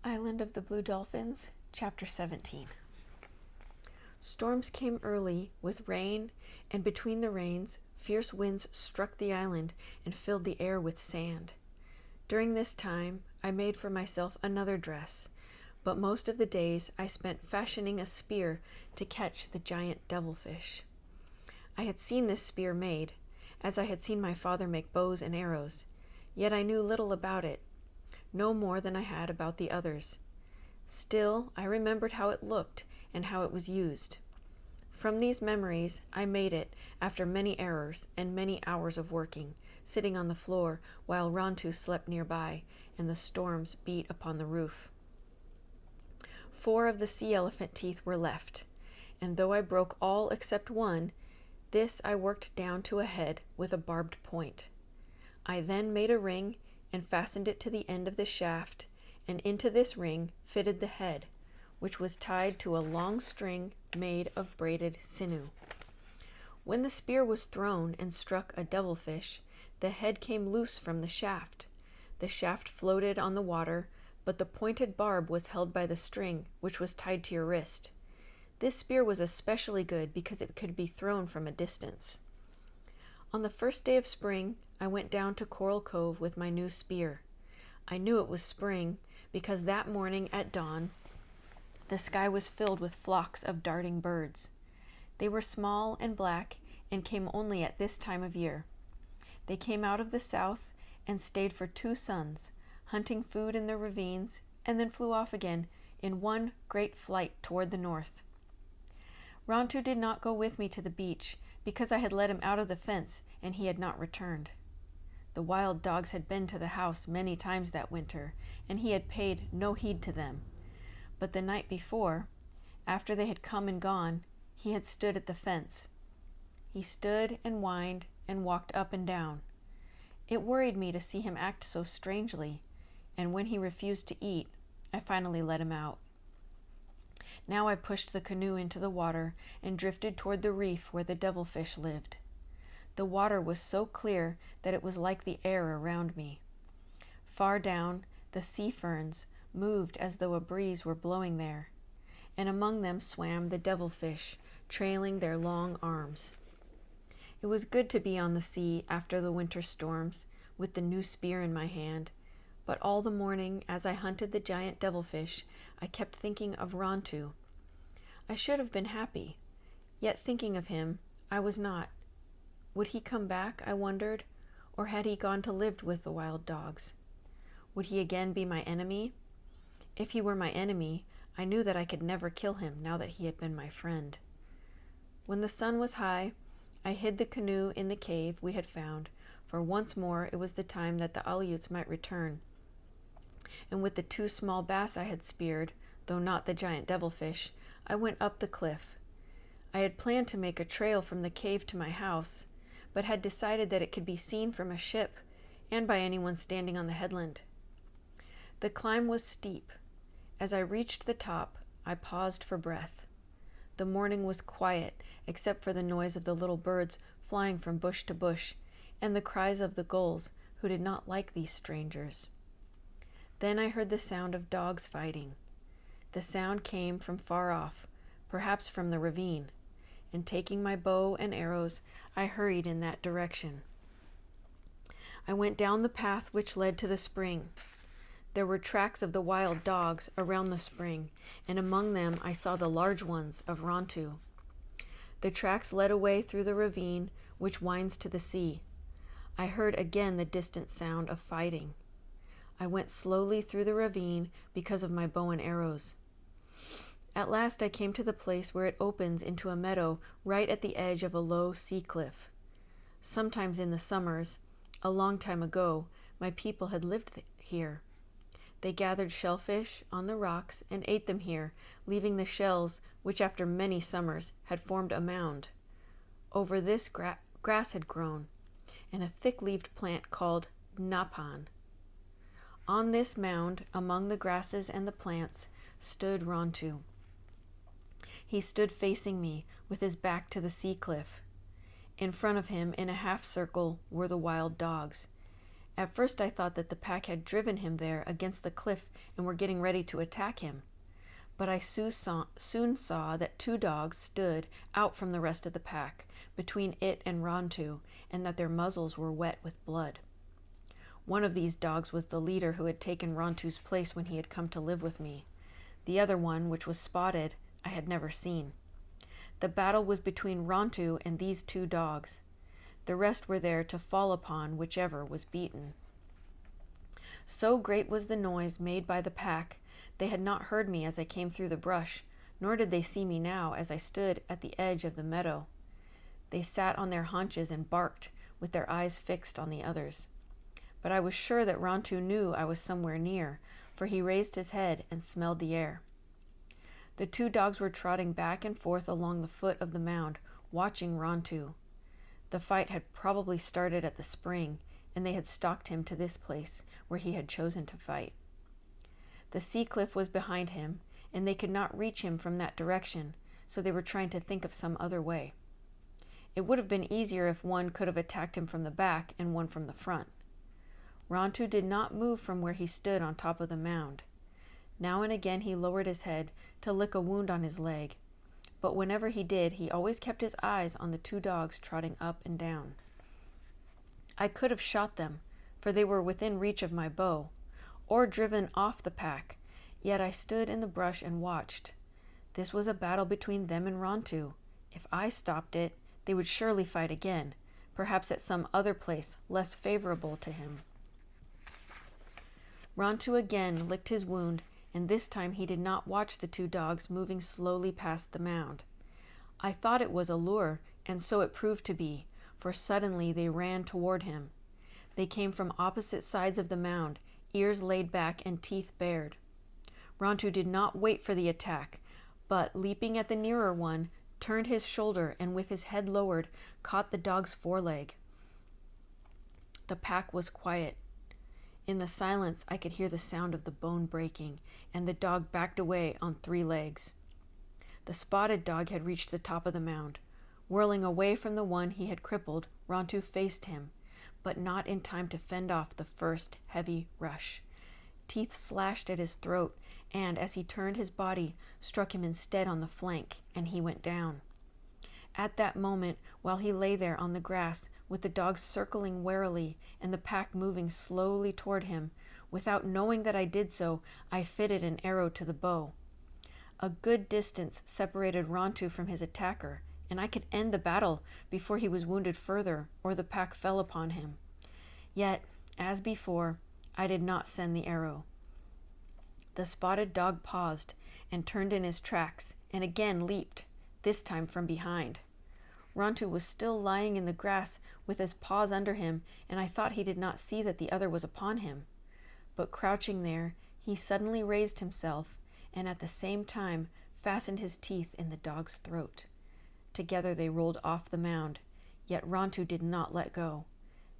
Island of the Blue Dolphins, Chapter 17. Storms came early with rain, and between the rains, fierce winds struck the island and filled the air with sand. During this time, I made for myself another dress, but most of the days I spent fashioning a spear to catch the giant devilfish. I had seen this spear made, as I had seen my father make bows and arrows, yet I knew little about it, no more than I had about the others. Still, I remembered how it looked and how it was used. From these memories, I made it after many errors and many hours of working, sitting on the floor while Rontu slept nearby and the storms beat upon the roof. 4 of the sea elephant teeth were left, and though I broke all except one, this I worked down to a head with a barbed point. I then made a ring and fastened it to the end of the shaft, and into this ring fitted the head, which was tied to a long string made of braided sinew. When the spear was thrown and struck a devilfish, the head came loose from the shaft. The shaft floated on the water, but the pointed barb was held by the string, which was tied to your wrist. This spear was especially good because it could be thrown from a distance. On the first day of spring, I went down to Coral Cove with my new spear. I knew it was spring because that morning at dawn, the sky was filled with flocks of darting birds. They were small and black and came only at this time of year. They came out of the south and stayed for 2 suns, hunting food in the ravines, and then flew off again in one great flight toward the north. Rontu did not go with me to the beach because I had let him out of the fence and he had not returned. The wild dogs had been to the house many times that winter, and he had paid no heed to them. But the night before, after they had come and gone, he had stood at the fence. He stood and whined and walked up and down. It worried me to see him act so strangely, and when he refused to eat, I finally let him out. Now I pushed the canoe into the water and drifted toward the reef where the devilfish lived. The water was so clear that it was like the air around me. Far down, the sea ferns moved as though a breeze were blowing there, and among them swam the devilfish, trailing their long arms. It was good to be on the sea after the winter storms, with the new spear in my hand, but all the morning as I hunted the giant devilfish, I kept thinking of Rontu. I should have been happy, yet thinking of him, I was not. Would he come back, I wondered, or had he gone to live with the wild dogs? Would he again be my enemy? If he were my enemy, I knew that I could never kill him now that he had been my friend. When the sun was high, I hid the canoe in the cave we had found, for once more it was the time that the Aleuts might return. And with the 2 small bass I had speared, though not the giant devilfish, I went up the cliff. I had planned to make a trail from the cave to my house, but had decided that it could be seen from a ship and by anyone standing on the headland. The climb was steep. As I reached the top, I paused for breath. The morning was quiet, except for the noise of the little birds flying from bush to bush, and the cries of the gulls, who did not like these strangers. Then I heard the sound of dogs fighting. The sound came from far off, perhaps from the ravine, and taking my bow and arrows, I hurried in that direction. I went down the path which led to the spring. There were tracks of the wild dogs around the spring, and among them I saw the large ones of Rontu. The tracks led away through the ravine which winds to the sea. I heard again the distant sound of fighting. I went slowly through the ravine because of my bow and arrows. At last I came to the place where it opens into a meadow right at the edge of a low sea cliff. Sometimes in the summers, a long time ago, my people had lived here. They gathered shellfish on the rocks and ate them here, leaving the shells, which after many summers had formed a mound. Over this grass had grown, and a thick-leaved plant called napan. On this mound, among the grasses and the plants, stood Rontu. He stood facing me, with his back to the sea cliff. In front of him, in a half circle, were the wild dogs. At first I thought that the pack had driven him there against the cliff and were getting ready to attack him. But I soon saw that 2 dogs stood out from the rest of the pack, between it and Rontu, and that their muzzles were wet with blood. One of these dogs was the leader who had taken Rontu's place when he had come to live with me. The other one, which was spotted, I had never seen. The battle was between Rontu and these 2 dogs. The rest were there to fall upon whichever was beaten. So great was the noise made by the pack, they had not heard me as I came through the brush, nor did they see me now as I stood at the edge of the meadow. They sat on their haunches and barked, with their eyes fixed on the others. But I was sure that Rontu knew I was somewhere near, for he raised his head and smelled the air. The 2 dogs were trotting back and forth along the foot of the mound, watching Rontu. The fight had probably started at the spring, and they had stalked him to this place, where he had chosen to fight. The sea cliff was behind him, and they could not reach him from that direction, so they were trying to think of some other way. It would have been easier if one could have attacked him from the back and one from the front. Rontu did not move from where he stood on top of the mound. Now and again he lowered his head to lick a wound on his leg, but whenever he did, he always kept his eyes on the 2 dogs trotting up and down. I could have shot them, for they were within reach of my bow, or driven off the pack, yet I stood in the brush and watched. This was a battle between them and Rontu. If I stopped it, they would surely fight again, perhaps at some other place less favorable to him. Rontu again licked his wound, and this time he did not watch the 2 dogs moving slowly past the mound. I thought it was a lure, and so it proved to be, for suddenly they ran toward him. They came from opposite sides of the mound, ears laid back and teeth bared. Rontu did not wait for the attack, but, leaping at the nearer one, turned his shoulder and with his head lowered, caught the dog's foreleg. The pack was quiet. In the silence, I could hear the sound of the bone breaking, and the dog backed away on 3 legs. The spotted dog had reached the top of the mound. Whirling away from the one he had crippled, Rontu faced him, but not in time to fend off the first heavy rush. Teeth slashed at his throat, and as he turned his body, struck him instead on the flank, and he went down. At that moment, while he lay there on the grass, with the dogs circling warily and the pack moving slowly toward him, without knowing that I did so, I fitted an arrow to the bow. A good distance separated Rontu from his attacker, and I could end the battle before he was wounded further or the pack fell upon him. Yet, as before, I did not send the arrow. The spotted dog paused and turned in his tracks and again leaped, this time from behind. Rontu was still lying in the grass with his paws under him, and I thought he did not see that the other was upon him. But crouching there, he suddenly raised himself and at the same time fastened his teeth in the dog's throat. Together they rolled off the mound, yet Rontu did not let go.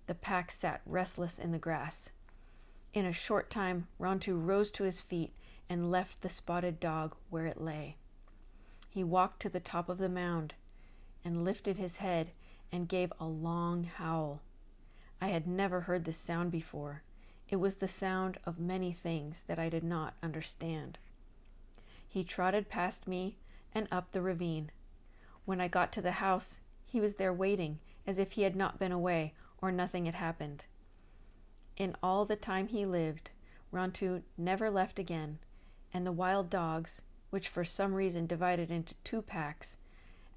The pack sat restless in the grass. In a short time, Rontu rose to his feet and left the spotted dog where it lay. He walked to the top of the mound and lifted his head and gave a long howl. I had never heard this sound before. It was the sound of many things that I did not understand. He trotted past me and up the ravine. When I got to the house, he was there waiting, as if he had not been away or nothing had happened. In all the time he lived, Rontu never left again, and the wild dogs, which for some reason divided into 2 packs,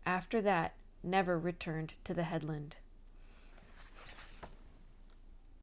after that never returned to the headland.